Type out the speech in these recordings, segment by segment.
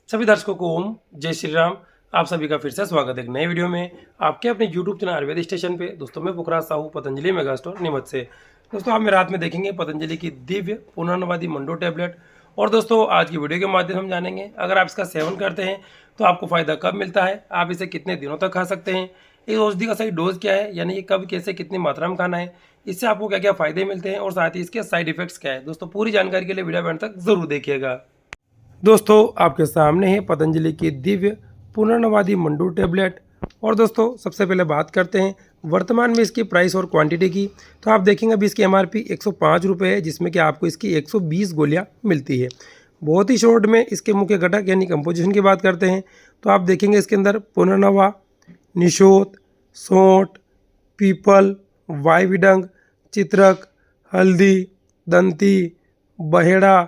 सभी दर्शकों को ओम जय श्री राम। आप सभी का फिर से स्वागत है एक नए वीडियो में आपके अपने YouTube चैनल आयुर्वेद स्टेशन पे। दोस्तों मैं पुखराज साहू पतंजलि मेगा स्टोर नीमच से। दोस्तों आप में रात में देखेंगे पतंजलि की दिव्य पुनर्नवादी मंडो टैबलेट। और दोस्तों आज की वीडियो के माध्यम से हम जानेंगे अगर आप इसका सेवन करते हैं तो आपको फ़ायदा कब मिलता है, आप इसे कितने दिनों तक खा सकते हैं, इस औषधि का सही डोज क्या है, यानी ये कब कैसे कितनी मात्रा में खाना है, इससे आपको क्या क्या फ़ायदे मिलते हैं और साथ ही इसके साइड इफेक्ट्स क्या है। दोस्तों पूरी जानकारी के लिए वीडियो एंड तक जरूर देखिएगा। दोस्तों आपके सामने है पतंजलि की दिव्य पुनर्नवादी मंडू टैबलेट। और दोस्तों सबसे पहले बात करते हैं वर्तमान में इसकी प्राइस और क्वांटिटी की। तो आप देखेंगे अभी इसकी एमआरपी 105 रुपये है, जिसमें कि आपको इसकी 120 गोलियां मिलती है। बहुत ही शॉर्ट में इसके मुख्य घटक यानी कंपोजिशन की बात करते हैं तो आप देखेंगे इसके अंदर पुनर्नवा, निशोत, सौंठ, पीपल, वायविडंग, चित्रक, हल्दी, दंती, बहेड़ा,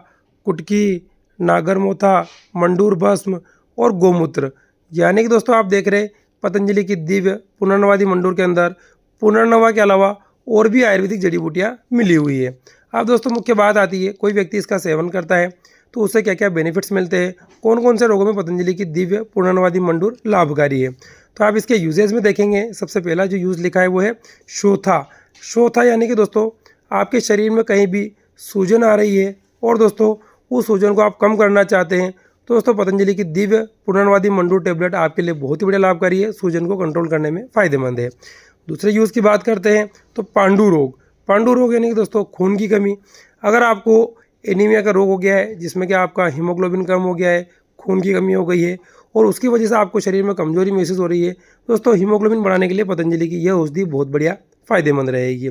कुटकी, नागरमोथा, मंडूर भस्म और गोमूत्र। यानी कि दोस्तों आप देख रहे हैं पतंजलि की दिव्य पुनर्नवादी मंडूर के अंदर पुनर्नवा के अलावा और भी आयुर्वेदिक जड़ी बूटियाँ मिली हुई है। अब दोस्तों मुख्य बात आती है कोई व्यक्ति इसका सेवन करता है तो उससे क्या क्या बेनिफिट्स मिलते हैं, कौन कौन से रोगों में पतंजलि की दिव्य पुनर्नवादी मंडूर लाभकारी है। तो आप इसके यूजेज में देखेंगे सबसे पहला जो यूज़ लिखा है वो है शोथा। शोथा यानी कि दोस्तों आपके शरीर में कहीं भी सूजन आ रही है और दोस्तों उस सूजन को आप कम करना चाहते हैं तो दोस्तों पतंजलि की दिव्य पुनर्नवादी मंडूर टैबलेट आपके लिए बहुत ही बढ़िया लाभकारी है, सूजन को कंट्रोल करने में फ़ायदेमंद है। दूसरे यूज़ की बात करते हैं तो पांडु रोग। पांडु रोग यानी कि दोस्तों खून की कमी। अगर आपको एनीमिया का रोग हो गया है जिसमें कि आपका हीमोग्लोबिन कम हो गया है, खून की कमी हो गई है और उसकी वजह से आपको शरीर में कमजोरी महसूस हो रही है, दोस्तों हीमोग्लोबिन बढ़ाने के लिए पतंजलि की यह औषधि बहुत बढ़िया फ़ायदेमंद रहेगी।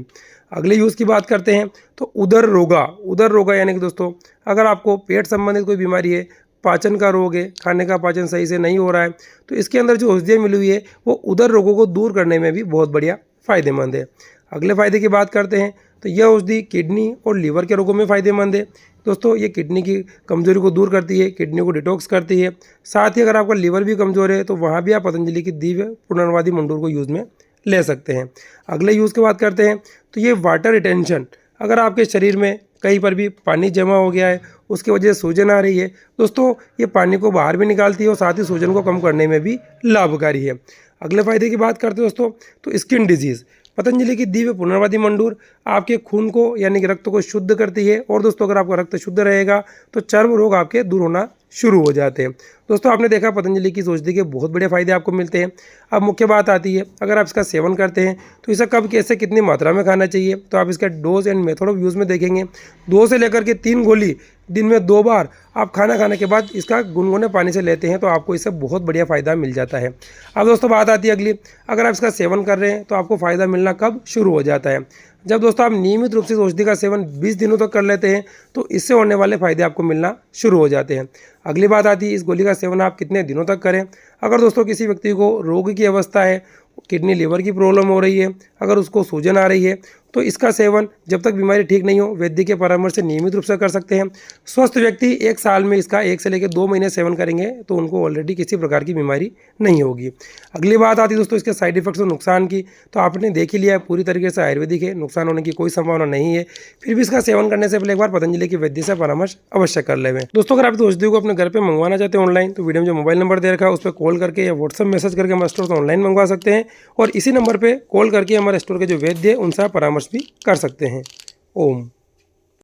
अगले यूज़ की बात करते हैं तो उदर रोगा। उदर रोगा यानी कि दोस्तों अगर आपको पेट संबंधित कोई बीमारी है, पाचन का रोग है, खाने का पाचन सही से नहीं हो रहा है, तो इसके अंदर जो औषधियाँ मिली हुई है वो उदर रोगों को दूर करने में भी बहुत बढ़िया फ़ायदेमंद है। अगले फ़ायदे की बात करते हैं तो यह औषधि किडनी और लीवर के रोगों में फ़ायदेमंद है। दोस्तों ये किडनी की कमजोरी को दूर करती है, किडनी को डिटॉक्स करती है। साथ ही अगर आपका लीवर भी कमज़ोर है तो वहाँ भी आप पतंजलि की दिव्य पुनर्नवादी मंडूर को यूज़ में ले सकते हैं। अगले यूज़ की बात करते हैं तो ये वाटर रिटेंशन। अगर आपके शरीर में कहीं पर भी पानी जमा हो गया है, उसकी वजह से सूजन आ रही है, दोस्तों ये पानी को बाहर भी निकालती है और साथ ही सूजन को कम करने में भी लाभकारी है। अगले फायदे की बात करते हैं दोस्तों तो स्किन डिजीज़। पतंजलि की दिव्य पुनर्नवादी मंडूर आपके खून को यानी कि रक्त को शुद्ध करती है और दोस्तों अगर आपका रक्त शुद्ध रहेगा तो चर्म रोग आपके दूर होना शुरू हो जाते हैं। दोस्तों आपने देखा पतंजलि की इस औषधि के बहुत बड़े फायदे आपको मिलते हैं। अब मुख्य बात आती है अगर आप इसका सेवन करते हैं तो इसे कब कैसे कितनी मात्रा में खाना चाहिए। तो आप इसका dose and method of use में देखेंगे 2 से लेकर के 3 गोली दिन में 2 बार आप खाना खाने के बाद इसका गुनगुने पानी से लेते हैं तो आपको इससे बहुत बढ़िया फ़ायदा मिल जाता है। अब दोस्तों बात आती है अगली, अगर आप इसका सेवन कर रहे हैं तो आपको फ़ायदा मिलना कब शुरू हो जाता है। जब दोस्तों आप नियमित रूप से इस औषधि का सेवन 20 दिनों तक कर लेते हैं तो इससे होने वाले फ़ायदे आपको मिलना शुरू हो जाते हैं। अगली बात आती है इस गोली का सेवन आप कितने दिनों तक करें। अगर दोस्तों किसी व्यक्ति को रोग की अवस्था है, किडनी लीवर की प्रॉब्लम हो रही है, अगर उसको सूजन आ रही है तो इसका सेवन जब तक बीमारी ठीक नहीं हो वैद्य के परामर्श से नियमित रूप से कर सकते हैं। स्वस्थ व्यक्ति 1 साल में इसका 1 से लेकर 2 महीने सेवन करेंगे तो उनको ऑलरेडी किसी प्रकार की बीमारी नहीं होगी। अगली बात आती है दोस्तों इसके साइड इफेक्ट्स और नुकसान की। तो आपने देख ही लिया है पूरी तरीके से आयुर्वेदिक है, नुकसान होने की कोई संभावना नहीं है। फिर भी इसका सेवन करने से पहले एक बार पतंजलि की वैद्य से परामर्श अवश्य कर लें। दोस्तों अगर आप इस औषधि को अपने घर पर मंगवाना चाहते हैं ऑनलाइन तो वीडियो में जो मोबाइल नंबर दे रखा है उस पर कॉल करके या व्हाट्सअप मैसेज करके हमारे स्टोर से ऑनलाइन मंगवा सकते हैं और इसी नंबर पर कॉल करके हमारे स्टोर के जो वैद्य है उनसे आप परामर्श भी कर सकते हैं। ओम।